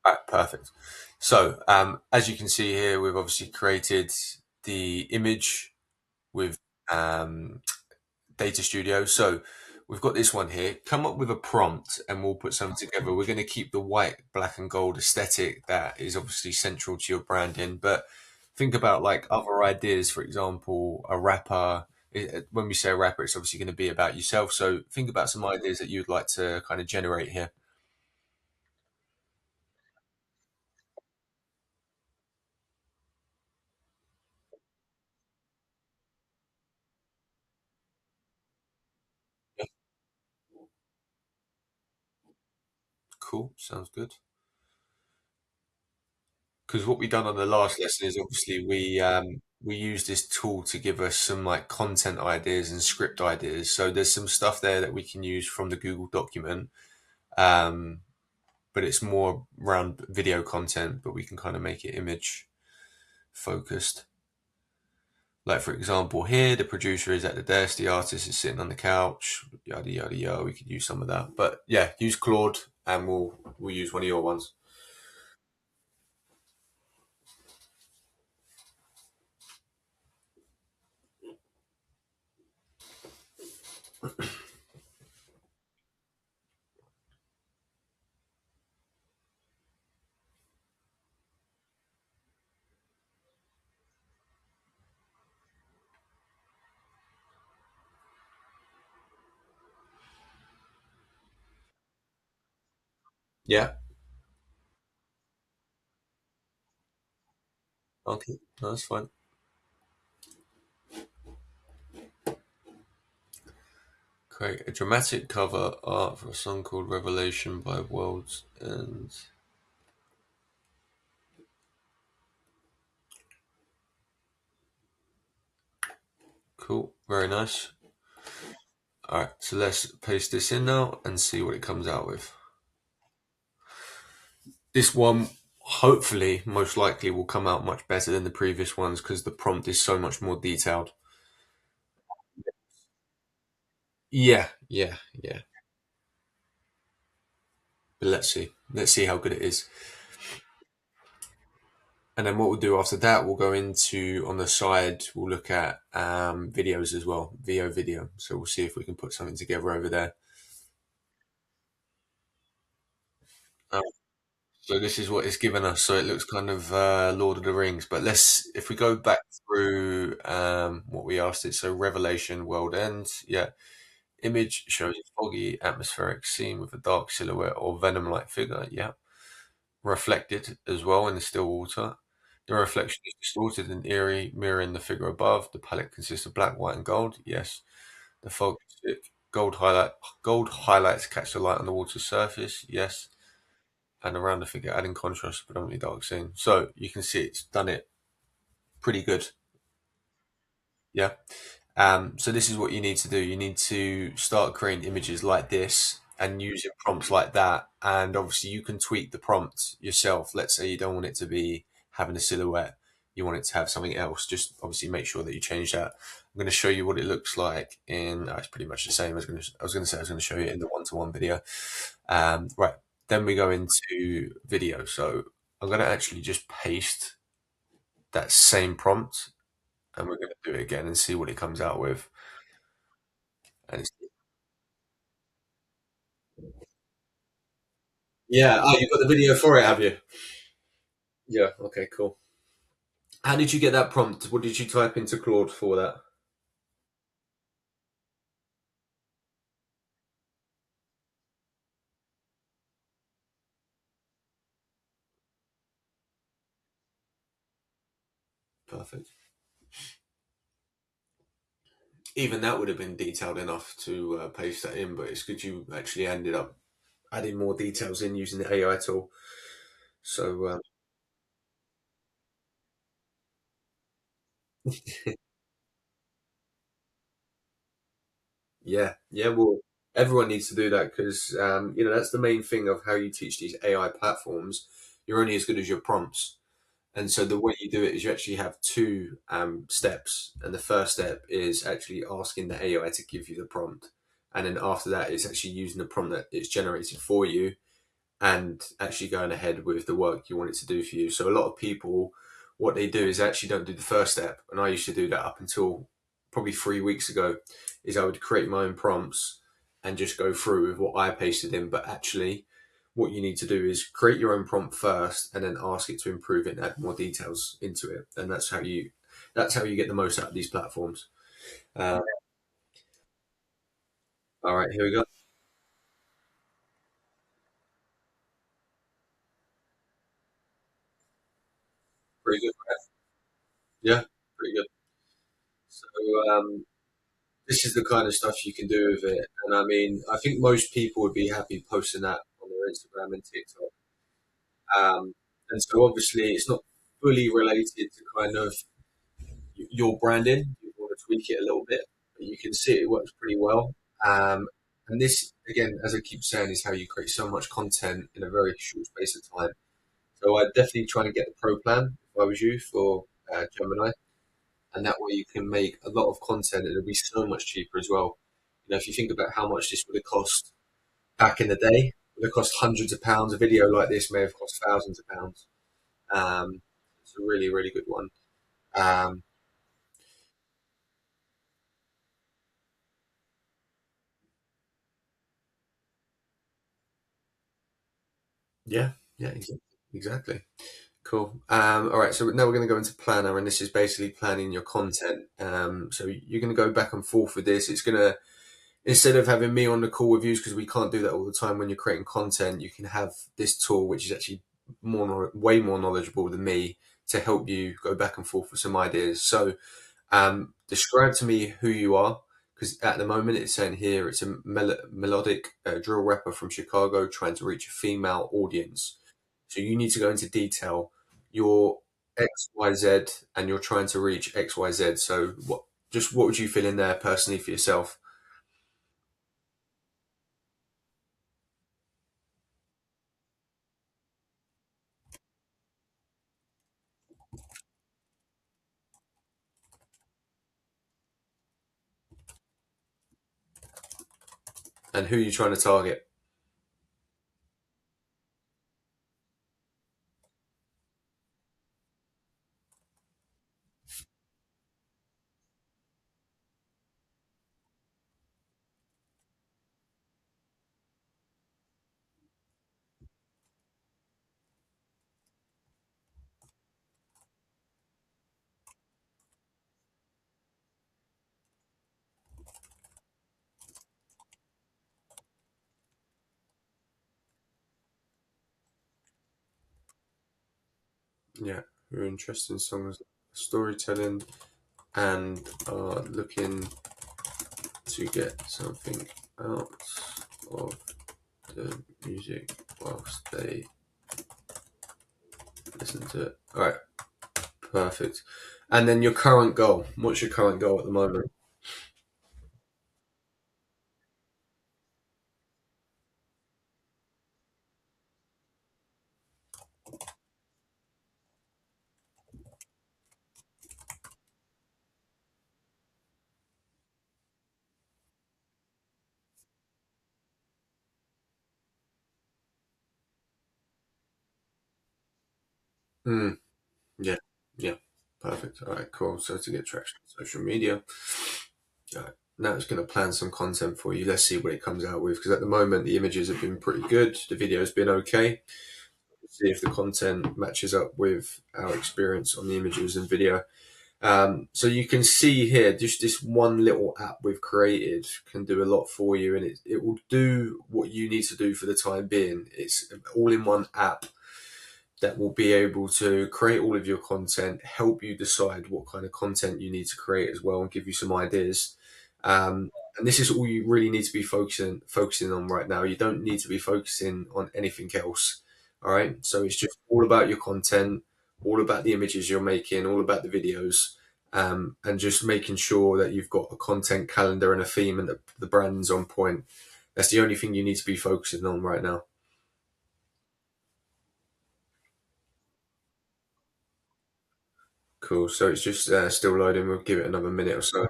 Right, perfect. So, as you can see here, we've obviously created the image with um, Data Studio. So we've got this one here. Come up with a prompt and we'll put something together. We're going to keep the white, black, and gold aesthetic that is obviously central to your branding. But think about like other ideas, for example, a rapper. When we say a rapper, it's obviously going to be about yourself. So think about some ideas that you'd like to kind of generate here. Yeah, cool. Sounds good. Because what we done on the last lesson is obviously we use this tool to give us some like content ideas and script ideas. So there's some stuff there that we can use from the Google document, um, but it's more around video content. But we can kind of make it image focused. Like for example, here the producer is at the desk, the artist is sitting on the couch, yada yada yada. We could use some of that, but yeah, use Claude, and we'll use one of your ones. Yeah. Okay. No, that's fine. Create a dramatic cover art for a song called Revelation by Worlds and cool. Very nice. Alright, so let's paste this in now and see what it comes out with. This one hopefully most likely will come out much better than the previous ones because the prompt is so much more detailed. Yeah, yeah, yeah. But let's see. Let's see how good it is. And then what we'll do after that, we'll go into on the side, we'll look at videos as well, video. So we'll see if we can put something together over there. So this is what it's given us. So it looks kind of Lord of the Rings. But let's, if we go back through what we asked it. So Revelation, World End. Yeah. Image shows a foggy atmospheric scene with a dark silhouette or venom-like figure. Yeah. Reflected as well in the still water. The reflection is distorted and eerie, mirroring the figure above. The palette consists of black, white, and gold. Yes. The fog is thick. Gold highlights catch the light on the water's surface. Yes, and around the figure, adding contrast to predominantly dark scene. So you can see it's done it pretty good. Yeah. So this is what you need to do. You need to start creating images like this and using prompts like that. And obviously you can tweak the prompt yourself. Let's say you don't want it to be having a silhouette. You want it to have something else. Just obviously make sure that you change that. I'm going to show you what it looks like in, it's pretty much the same. I was going to say, I was going to show you in the one-to-one video. Right. Then we go into video. So I'm going to actually just paste that same prompt and we're going to do it again and see what it comes out with. And it's, yeah, oh, you've got the video for it, have you? Yeah. Okay. Cool. How did you get that prompt? What did you type into Claude for that? Perfect. Even that would have been detailed enough to paste that in, but it's good you actually ended up adding more details in using the AI tool. So yeah, yeah. Well, everyone needs to do that because that's the main thing of how you teach these AI platforms. You're only as good as your prompts. And so the way you do it is you actually have two steps. And the first step is actually asking the AI to give you the prompt. And then after that, it's actually using the prompt that it's generated for you. and actually going ahead with the work you want it to do for you. So a lot of people, what they do is actually don't do the first step, and I used to do that up until probably 3 weeks ago. Is I would create my own prompts and just go through with what I pasted in, but actually. What you need to do is create your own prompt first, and then ask it to improve it and add more details into it, and that's how you get the most out of these platforms. Uh, all right, here we go. Pretty good. Yeah, pretty good. So this is the kind of stuff you can do with it. And I mean, I think most people would be happy posting that on their Instagram and TikTok. And so obviously it's not fully related to kind of your branding. You want to tweak it a little bit, but you can see it works pretty well. And this, again, as I keep saying, is how you create so much content in a very short space of time. So I'd definitely try and get the pro plan if I was you for Gemini, and that way you can make a lot of content and it'll be so much cheaper as well. You know, if you think about how much this would have cost back in the day, it would have cost hundreds of pounds. A video like this may have cost thousands of pounds. It's a really, really good one. Um, yeah, yeah, exactly. Cool. All right, so now we're going to go into Planner, and this is basically planning your content. So you're going to go back and forth with this. It's going to, instead of having me on the call with you, because we can't do that all the time when you're creating content, you can have this tool, which is actually way more knowledgeable than me, to help you go back and forth with some ideas. So describe to me who you are, because at the moment it's saying here it's a melodic drill rapper from Chicago trying to reach a female audience. So you need to go into detail. You're XYZ and you're trying to reach XYZ. So what would you fill in there personally for yourself? And who you're trying to target? Yeah, very interesting songs, storytelling, and are looking to get something out of the music whilst they listen to it. All right, perfect. And then your current goal. What's your current goal at the moment? Mm, yeah, yeah, perfect. All right, cool. So to get traction on social media. All right. Now it's going to plan some content for you. Let's see what it comes out with, because at the moment the images have been pretty good. The video's been okay. See if the content matches up with our experience on the images and video. So you can see here, just this one little app we've created can do a lot for you, and it will do what you need to do for the time being. It's an all-in-one app that will be able to create all of your content, help you decide what kind of content you need to create as well, and give you some ideas. And this is all you really need to be focusing on right now. You don't need to be focusing on anything else. All right. So it's just all about your content, all about the images you're making, all about the videos, and just making sure that you've got a content calendar and a theme, and that the brand's on point. That's the only thing you need to be focusing on right now. Cool. So it's just still loading. We'll give it another minute or so.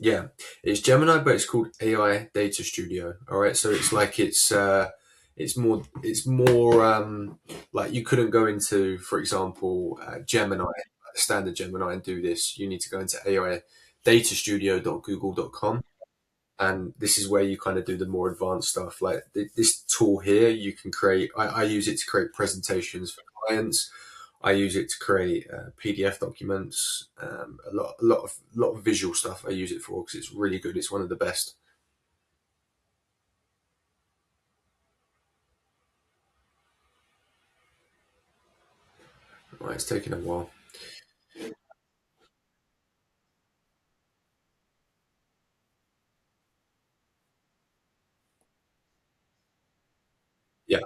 Yeah, it's Gemini, but it's called AI Data Studio. All right, so it's like it's more like you couldn't go into, for example, Gemini, standard Gemini, and do this. You need to go into AI datastudio.google.com, and this is where you kind of do the more advanced stuff. Like this tool here, you can create. I use it to create presentations for clients. I use it to create PDF documents. A lot of visual stuff. I use it for because it's really good. It's one of the best. Right, it's taken a while. Yeah,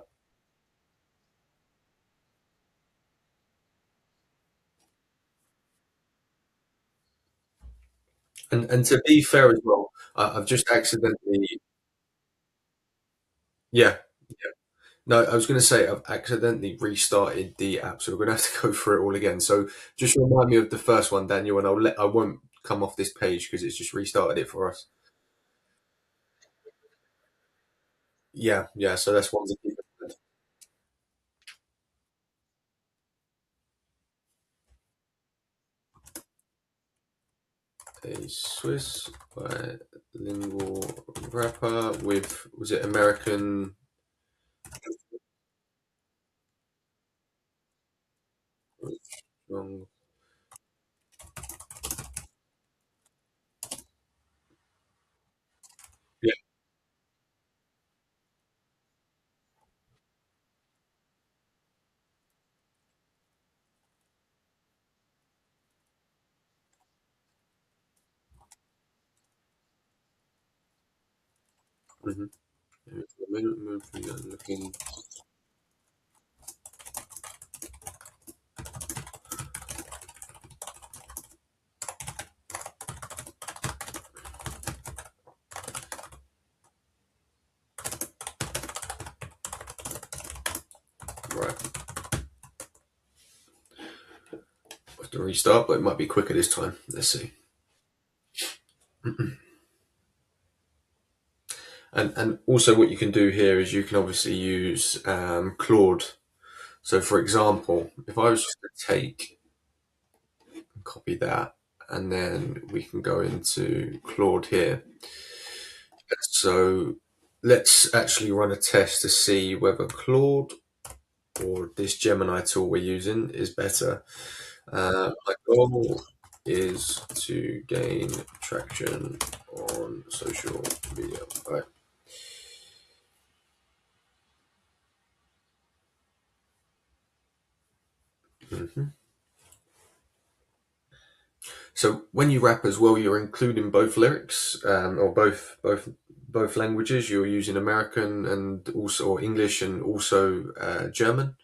and to be fair as well, I've just accidentally. Yeah, yeah. No, I was going to say I've accidentally restarted the app, so we're going to have to go through it all again. So just remind me of the first one, Daniel, and I won't come off this page because it's just restarted it for us. Yeah, yeah. So that's one to keep in mind. A Swiss bilingual rapper with was it American? Wrong. Yeah. Looking right. I have to restart, but it might be quicker this time. Let's see. And also, what you can do here is you can obviously use Claude. So, for example, if I was just to take and copy that, and then we can go into Claude here. So, let's actually run a test to see whether Claude or this Gemini tool we're using is better. My goal is to gain traction on social media. Right. Mhm. So when you rap as well, you're including both lyrics, or both languages. You're using American and also or English and also German.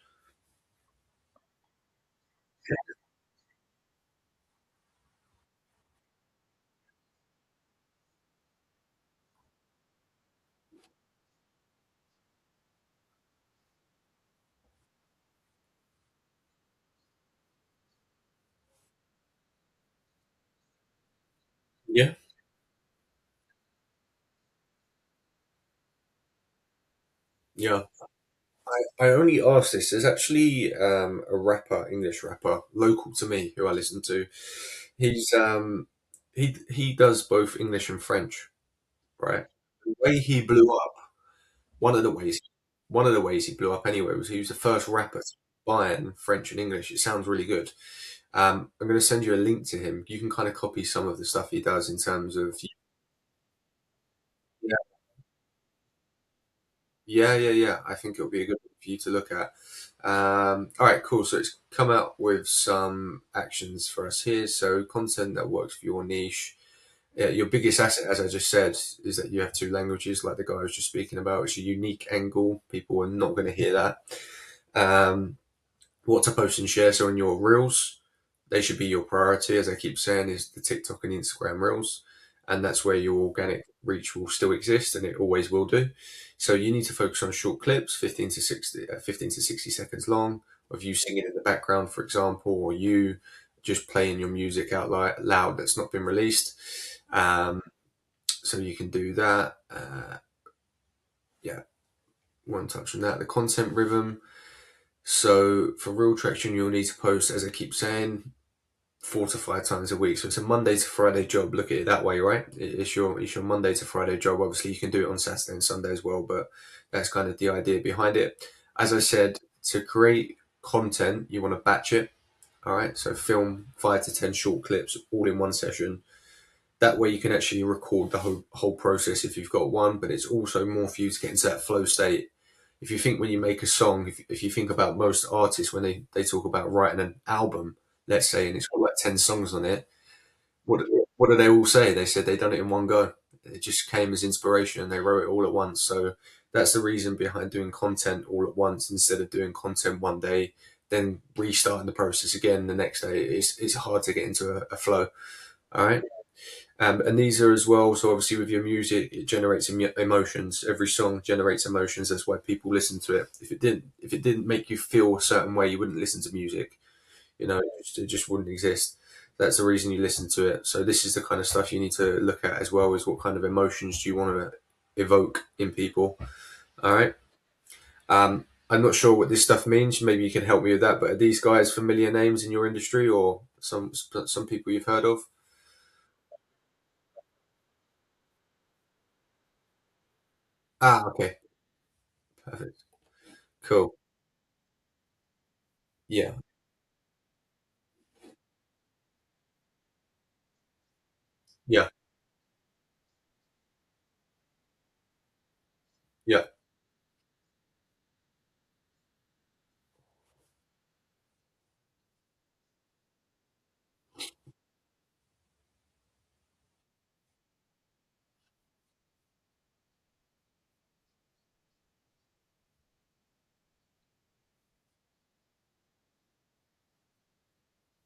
Yeah, yeah. I only asked this. There's actually a rapper, English rapper, local to me, who I listen to. He's he does both English and French, right? The way he blew up, one of the ways one of the ways he blew up anyway was he was the first rapper to combine French and English. It sounds really good. I'm going to send you a link to him. You can kind of copy some of the stuff he does in terms of yeah, yeah. I think it'll be a good one for you to look at. All right, cool. So it's come out with some actions for us here. So content that works for your niche. Yeah, your biggest asset, as I just said, is that you have two languages, like the guy I was just speaking about. It's a unique angle. People are not going to hear that. Um, what to post and share. So on your reels, they should be your priority, as I keep saying, is the TikTok and Instagram reels. And that's where your organic reach will still exist and it always will do. So you need to focus on short clips, 15 to 60 seconds long, of you singing in the background, for example, or you just playing your music out loud that's not been released. Um, so you can do that. Yeah, one touch on that. The content rhythm. So for real traction, you'll need to post, as I keep saying, 4 to 5 times a week. So it's a Monday to Friday job. Look at it that way, right? It's your Monday to Friday job. Obviously, you can do it on Saturday and Sunday as well, but that's kind of the idea behind it. As I said, to create content, you want to batch it. All right, so film 5 to 10 short clips all in one session. That way, you can actually record the whole process if you've got one. But it's also more for you to get into that flow state. If you think when you make a song, if you think about most artists when they talk about writing an album, let's say, and it's got like 10 songs on it, what do they all say? They said they done it in one go. It just came as inspiration and they wrote it all at once. So that's the reason behind doing content all at once instead of doing content one day, then restarting the process again the next day. It's hard to get into a flow. All right. And these are as well. So obviously with your music, it generates emotions. Every song generates emotions. That's why people listen to it. If it didn't make you feel a certain way, you wouldn't listen to music. It just wouldn't exist. That's the reason you listen to it. So this is the kind of stuff you need to look at as well, is what kind of emotions do you want to evoke in people. All right. I'm not sure what this stuff means. Maybe you can help me with that. But are these guys familiar names in your industry, or some people you've heard of? Ah, okay, perfect, cool. Yeah, yeah, yeah,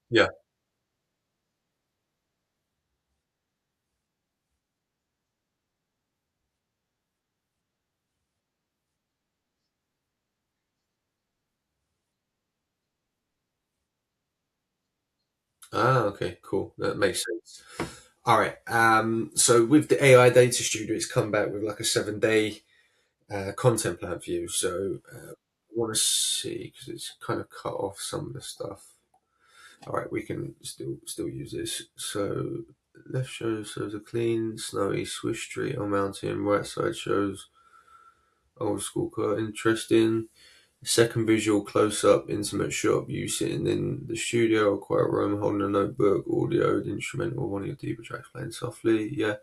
yeah. Ah, okay, cool. That makes sense. All right. So with the AI data studio, it's come back with like a 7 day content plan for you. So I want to see because it's kind of cut off some of the stuff. All right, we can still use this. So left shows a clean, snowy Swiss street or mountain. Right side shows old school car. Interesting. Second visual close up intimate shot. You sitting in the studio or quiet room holding a notebook, audio, instrumental, one of your deeper tracks playing softly. Yeah.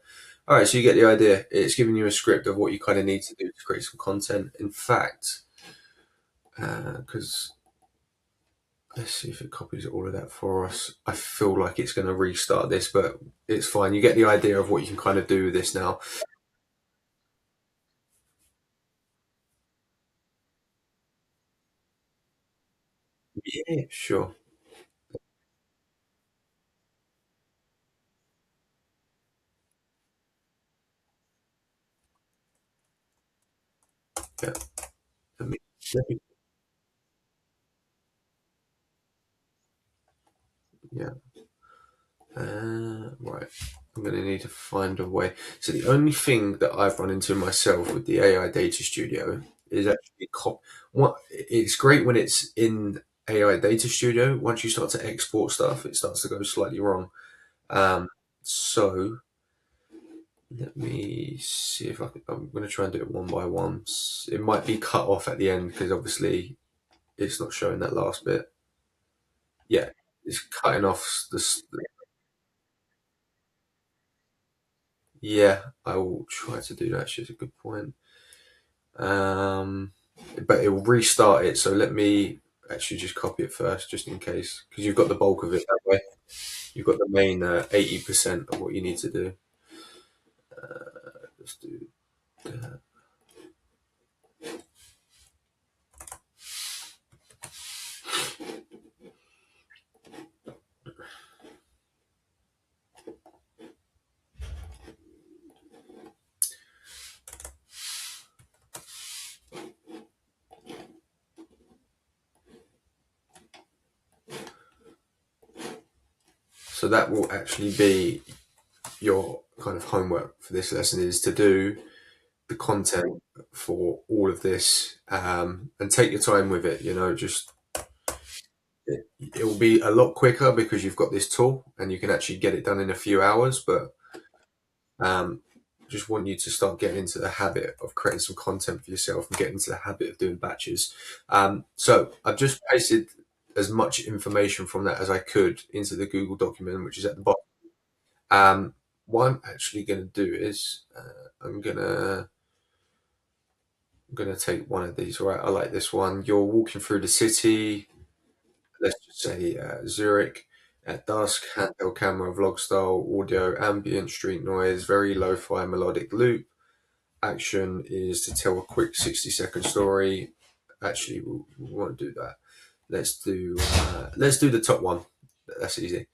All right, so you get the idea. It's giving you a script of what you kind of need to do to create some content. In fact, because let's see if it copies all of that for us. I feel like it's going to restart this, but it's fine. You get the idea of what you can kind of do with this now. Yeah, sure. Yeah. Let me, let me, yeah. Right. I'm going to need to find a way. So the only thing that I've run into myself with the AI Data Studio is actually what it's great when it's in AI Data Studio. Once you start to export stuff, it starts to go slightly wrong. Um, so let me see if I'm going to try and do it one by one. It might be cut off at the end because obviously it's not showing that last bit. Yeah, it's cutting off Yeah, I will try to do that. Actually, it's a good point. Um, but it will restart it. So let me actually just copy it first, just in case, because you've got the bulk of it that way. You've got the main 80% of what you need to do. Let's do that. So that will actually be your kind of homework for this lesson is to do the content for all of this, and take your time with it. Just it will be a lot quicker because you've got this tool and you can actually get it done in a few hours. But um, just want you to start getting into the habit of creating some content for yourself and getting into the habit of doing batches. So I've just pasted as much information from that as I could into the Google document, which is at the bottom. What I'm actually going to do is I'm gonna take one of these. All right, I like this one. You're walking through the city. Let's just say Zurich at dusk. Handheld camera, vlog style, audio, ambient, street noise, very lo-fi melodic loop. Action is to tell a quick 60-second story. Actually, we won't do that. Let's do the top one. That's easy.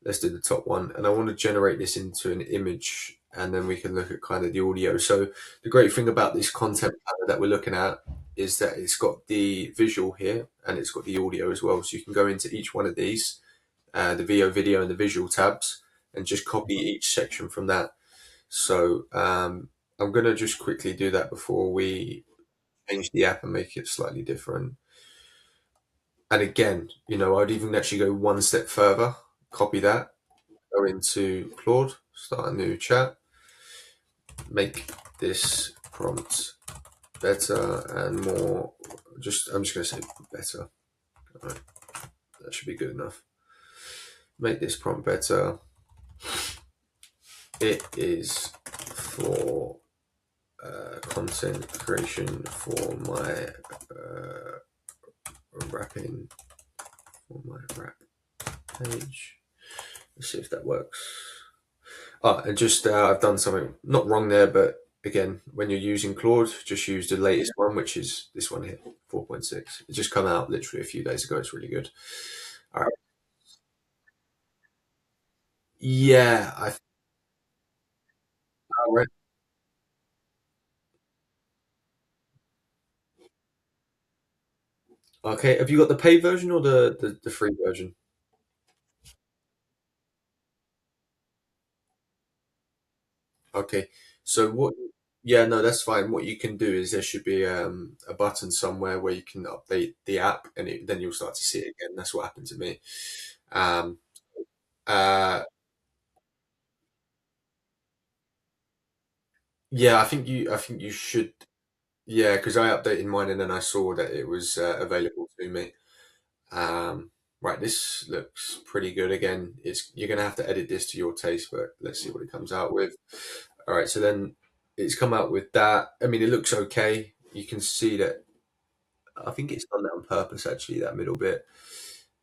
Let's do the top one. And I want to generate this into an image, and then we can look at kind of the audio. So the great thing about this content planner that we're looking at is that it's got the visual here and it's got the audio as well. So you can go into each one of these, the video, and the visual tabs, and just copy each section from that. So I'm going to just quickly do that before we change the app and make it slightly different. And again, I'd even actually go one step further, copy that, go into Claude, start a new chat, make this prompt better and more. I'm just going to say better. All right, that should be good enough. Make this prompt better. It is for content creation for my rapping for my rap page. Let's see if that works. And just I've done something not wrong there, but again, when you're using Claude, just use the latest one, which is this one here, 4.6. It just come out literally a few days ago. It's really good. All right. Yeah, all right. Okay. Have you got the paid version or the free version? Okay. So what? Yeah, no, that's fine. What you can do is there should be a button somewhere where you can update the app, and then you'll start to see it again. That's what happened to me. Um, uh, yeah, I think you should. Yeah, because I updated mine and then I saw that it was available to me. Um, right, this looks pretty good. Again, you're gonna have to edit this to your taste, but let's see what it comes out with. All right, so then it's come out with that. I mean, it looks okay. You can see that. I think it's done that on purpose. Actually, that middle bit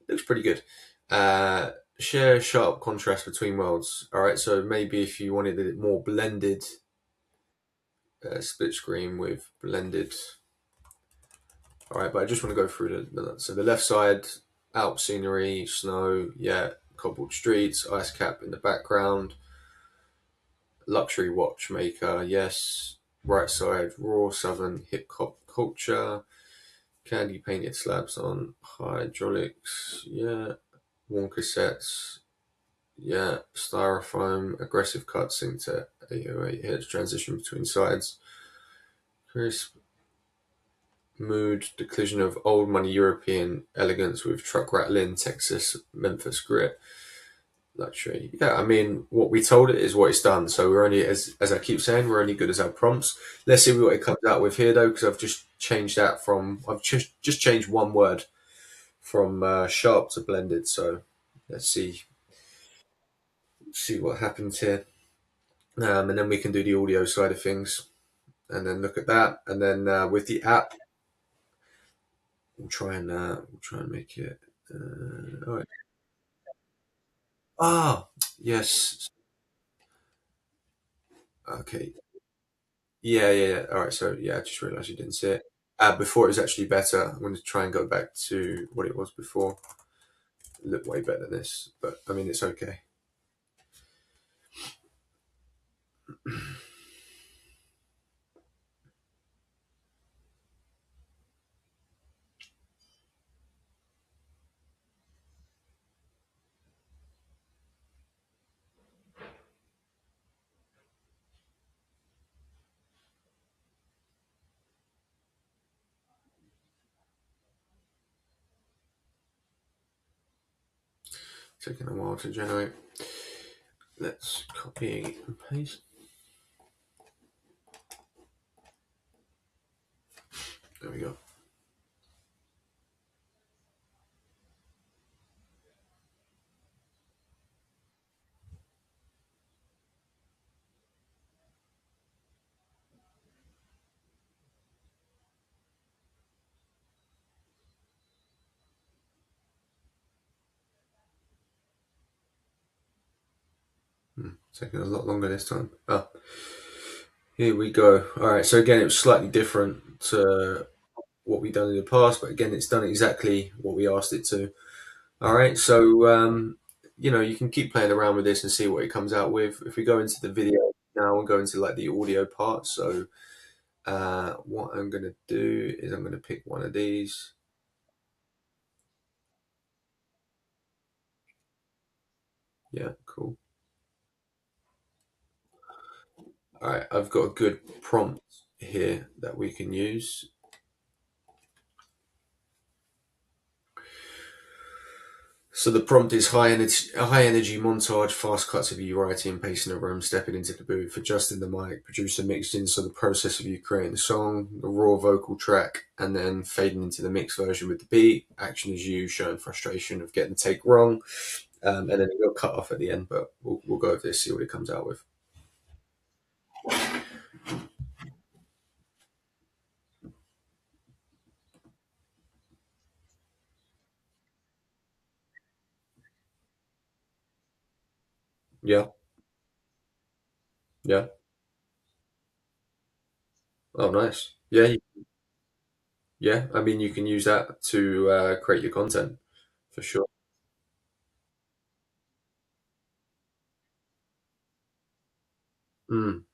looks pretty good. Uh, Share sharp contrast between worlds. All right, so maybe if you wanted it more blended, split screen with blended. All right, but I just want to go through so the left side, Alp scenery, snow, yeah, cobbled streets, ice cap in the background, luxury watchmaker, yes. Right side, raw southern hip hop culture, candy painted slabs on hydraulics, yeah. Worn cassettes, yeah. Styrofoam, aggressive cutscene to 808 heads, transition between sides, crisp mood, the collision of old money European elegance with truck rattling Texas Memphis grit. Luxury. Yeah, I mean, what we told it is what it's done. So we're only, as I keep saying, we're only good as our prompts. Let's see what it comes out with here, though, because I've just changed that I've just changed one word from sharp to blended. So let's see what happens here, and then we can do the audio side of things, and then look at that, and then with the app, we'll try and make it. All right. Ah, yes. Okay. Yeah, yeah, yeah. All right. So yeah, I just realised you didn't see it. Before it was actually better. I'm going to try and go back to what it was before. It looked way better than this, but I mean, it's okay. Taking a while to generate. Let's copy and paste. There we go. Taking a lot longer this time. Oh, here we go. All right. So again, it was slightly different to what we've done in the past, but again, it's done exactly what we asked it to. All right. So you can keep playing around with this and see what it comes out with. If we go into the video now and go into like the audio part, so what I'm going to do is I'm going to pick one of these. Yeah, cool. All right, I've got a good prompt here that we can use. So the prompt is high energy montage, fast cuts of you writing and pacing a room, stepping into the booth, adjusting the mic, producer mixed in. So the process of you creating the song, the raw vocal track, and then fading into the mixed version with the beat. Action is you showing frustration of getting the take wrong, and then it'll cut off at the end. But we'll go over this, see what it comes out with. Yeah, yeah. Oh, nice. Yeah, yeah. I mean, you can use that to create your content for sure.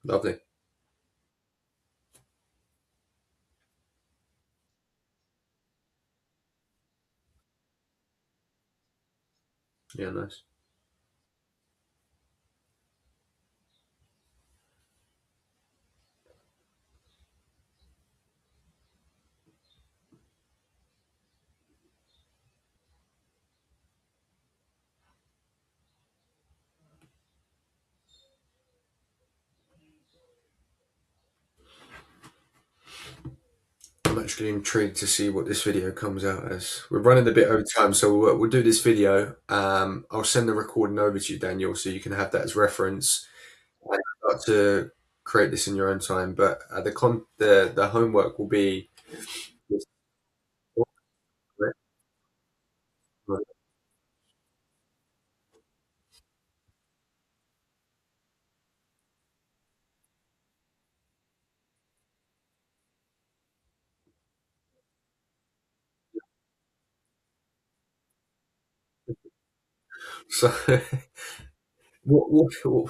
Lovely. Yeah, nice. I'm actually intrigued to see what this video comes out as. We're running a bit over time, so we'll do this video. I'll send the recording over to you, Daniel, so you can have that as reference and start to create this in your own time. But the homework will be this. So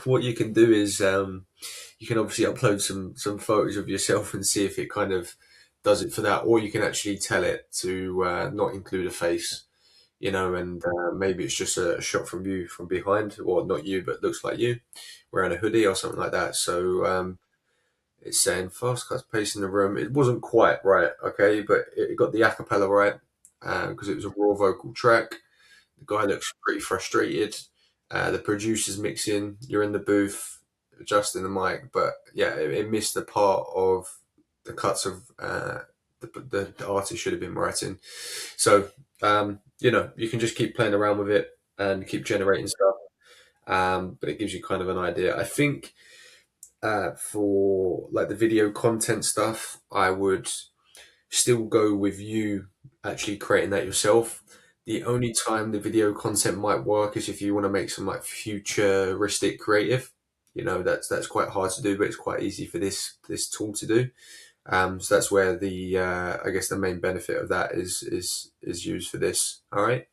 what you can do is you can obviously upload some photos of yourself and see if it kind of does it for that, or you can actually tell it to not include a face, and maybe it's just a shot from you from behind, or not you, but looks like you wearing a hoodie or something like that. So it's saying fast cuts pace in the room. It wasn't quite right, okay, but it got the acapella right because it was a raw vocal track. The guy looks pretty frustrated. The producer's mixing. You're in the booth adjusting the mic, but yeah, it missed the part of the cuts of the artist should have been writing. So you can just keep playing around with it and keep generating stuff. But it gives you kind of an idea. I think for like the video content stuff, I would still go with you actually creating that yourself. The only time the video content might work is if you want to make some like futuristic creative. That's quite hard to do, but it's quite easy for this tool to do. So that's where the I guess the main benefit of that is used for this. All right.